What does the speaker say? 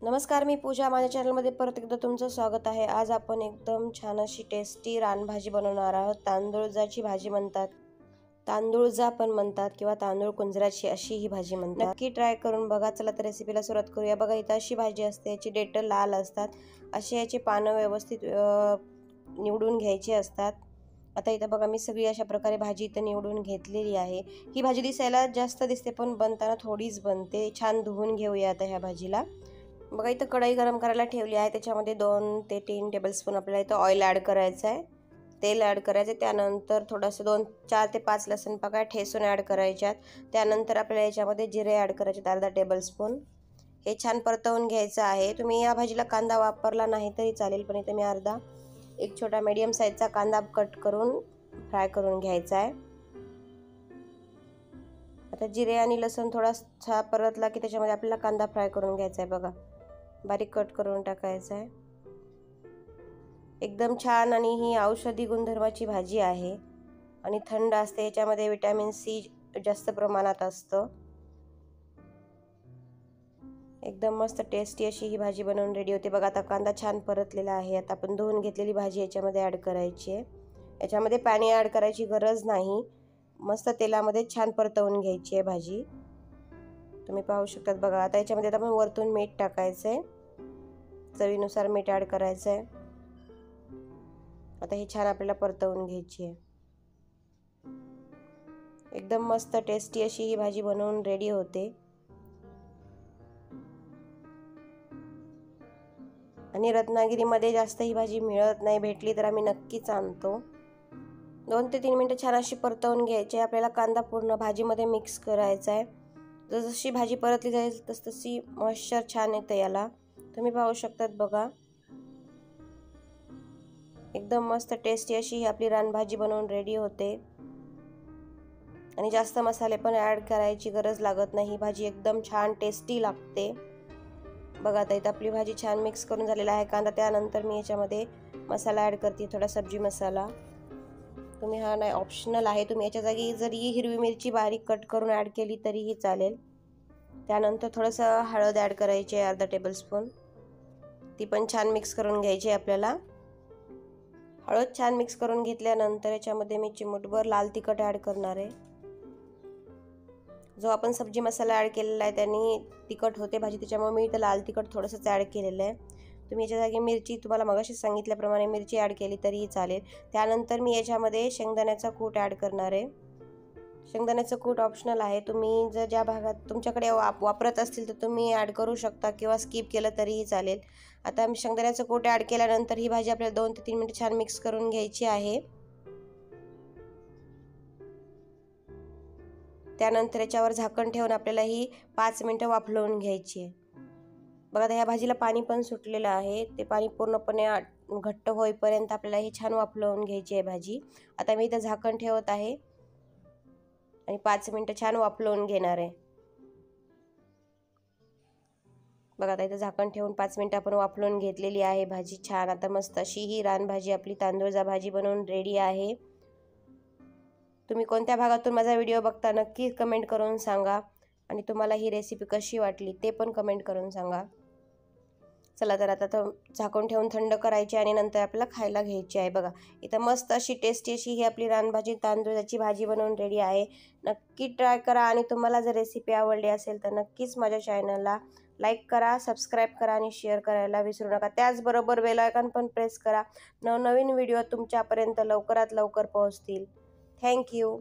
नमस्कार, मी पूजा. माझ्या चॅनलमध्ये परत एकदा तुमचं स्वागत आहे. आज आपण एकदम छान अशी टेस्टी रानभाजी बनवणार आहोत. तांदूळजाची भाजी म्हणतात, तांदूळजा पण म्हणतात किंवा तांदूळ कुंजराची अशी ही भाजी म्हणतात. नक्की ट्राय करून बघा. चला तर रेसिपीला सुरुवात करूया. बघा, इथं अशी भाजी असते, याची देठ लाल असतात. असे याची पानं व्यवस्थित निवडून घ्यायची असतात. आता इथं बघा, मी सगळी अशा प्रकारे भाजी इथं निवडून घेतलेली आहे. ही भाजी दिसायला जास्त दिसते, पण बनताना थोडीच बनते. छान धुवून घेऊया आता ह्या भाजीला. बघा, इथं कढई गरम करायला ठेवली आहे. त्याच्यामध्ये 2 ते 3 टेबलस्पून आपल्याला इथं ऑइल ॲड करायचं आहे, तेल ॲड करायचं आहे. त्यानंतर थोडंसं 4 ते 5 लसूण पाकळ्या ठेचून ॲड करायच्यात. त्यानंतर आपल्याला याच्यामध्ये जिरे ॲड करायचे अर्धा टेबलस्पून. हे छान परतवून घ्यायचं आहे. तुम्ही या भाजीला कांदा वापरला नाही तरी चालेल, पण इथं मी एक छोटा मीडियम साईजचा कांदा कट करून फ्राय करून घ्यायचा आहे. आता जिरे आणि लसूण थोडासा परतला की त्याच्यामध्ये आपल्याला कांदा फ्राय करून घ्यायचा आहे. बघा, बारीक कट करून टाकायचा आहे. एकदम छान आणि ही औषधी गुणधर्माची भाजी आहे आणि थंड असते. याच्यामध्ये विटॅमिन सी जास्त प्रमाणात असतं. एकदम मस्त टेस्टी अशी ही भाजी बनवून रेडी होते. बघा, आता कांदा छान परतलेला आहे. आता आपण धुवून घेतलेली भाजी याच्यामध्ये ॲड करायची आहे. याच्यामध्ये पाणी ॲड करायची गरज नाही. मस्त तेलामध्ये छान परतवून घ्यायची आहे भाजी. तुम्ही पाहू शकतात. बघा, आता याच्यामध्ये आपण वरतून मीठ टाकायचं आहे. चवीनुसार मीठ ॲड करायचं आहे. आता ही छान आपल्याला परतवून घ्यायची आहे. एकदम मस्त टेस्टी अशी ही भाजी बनवून रेडी होते. आणि रत्नागिरीमध्ये जास्त ही भाजी मिळत नाही. भेटली तर आम्ही नक्कीच आणतो. 2 ते 3 मिनिटं छान अशी परतवून घ्यायची. आपल्याला कांदा पूर्ण भाजीमध्ये मिक्स करायचा आहे. जशी भाजी परतली जाईल तशी मॉइश्चर छान येतं याला. तुम्ही पाहू शकतात. बघा, एकदम मस्त टेस्टी अशी ही आपली रानभाजी बनवून रेडी होते. आणि जास्त मसाले पण ॲड करायची गरज लागत नाही. ही भाजी एकदम छान टेस्टी लागते. बघा, आता इथं आपली भाजी छान मिक्स करून झालेला आहे कांदा. त्यानंतर मी याच्यामध्ये मसाला ॲड करते, थोडा सब्जी मसाला. तुम्ही हा नाही, ऑप्शनल आहे. तुम्ही याच्या जागी जरी हिरवी मिरची बारीक कट करून ॲड केली तरीही चालेल. त्यानंतर थोडंसं हळद ॲड करायची आहे, अर्धा टेबलस्पून. ती पण छान मिक्स करून घ्यायची आहे आपल्याला. हळद छान मिक्स करून घेतल्यानंतर याच्यामध्ये मी चिमूटभर लाल तिखट ॲड करणार आहे. जो आपण सब्जी मसाला ॲड केलेला आहे त्याने तिखट होते भाजी, त्याच्यामुळे मी इथं लाल तिखट थोडंसंच ॲड केलेलं आहे. तुम्ही याच्या जागी मिरची, तुम्हाला मगाशी सांगितल्याप्रमाणे मिरची ॲड केली तरीही चालेल. त्यानंतर मी याच्यामध्ये शेंगदाण्याचा कूट ॲड करणार आहे. शेंगदाण्याचं कूट ऑप्शनल आहे. तुम्ही जर ज्या भागात तुमच्याकडे वापरत असतील तर तुम्ही ॲड करू शकता किंवा स्किप केलं तरीही चालेल. आता शेंगदाण्याचं कूट ॲड केल्यानंतर ही भाजी आपल्याला 2 ते 3 मिनिटं छान मिक्स करून घ्यायची आहे. त्यानंतर याच्यावर झाकण ठेवून आपल्याला ही 5 मिनिटं वाफलवून घ्यायची आहे. बघा, आता ह्या भाजीला पाणी पण सुटलेलं आहे. ते पाणी पूर्णपणे घट्ट होईपर्यंत आपल्याला ही छान वाफलवून घ्यायची आहे भाजी. आता मी इथं झाकण ठेवत आहे आणि 5 मिनिटं छान वाफलवून घेणार आहे. बघा, आता इथं झाकण ठेवून 5 मिनिटं आपण वाफलवून घेतलेली आहे भाजी छान. आता मस्त अशी ही रानभाजी आपली तांदूळजा भाजी बनवून रेडी आहे. तुम्ही कोणत्या भागातून माझा व्हिडिओ बघता नक्की कमेंट करून सांगा. आणि तुम्हाला ही रेसिपी कशी वाटली ते पण कमेंट करून सांगा. चला तर आता झाकून ठेवून थंड करायची आणि नंतर आपल्याला खायला घ्यायची आहे. बघा, इथं मस्त अशी टेस्टी अशी ही आपली रानभाजी तांदूळाची भाजी बनवून रेडी आहे. नक्की ट्राय करा. आणि तुम्हाला जर रेसिपी आवडली असेल तर नक्कीच माझ्या चॅनलला लाईक करा, सबस्क्राईब करा आणि शेअर करायला विसरू नका. त्याचबरोबर बेल आयकॉन पण प्रेस करा. नवनवीन व्हिडिओ तुमच्यापर्यंत लवकरात लवकर पोहोचतील. थँक्यू.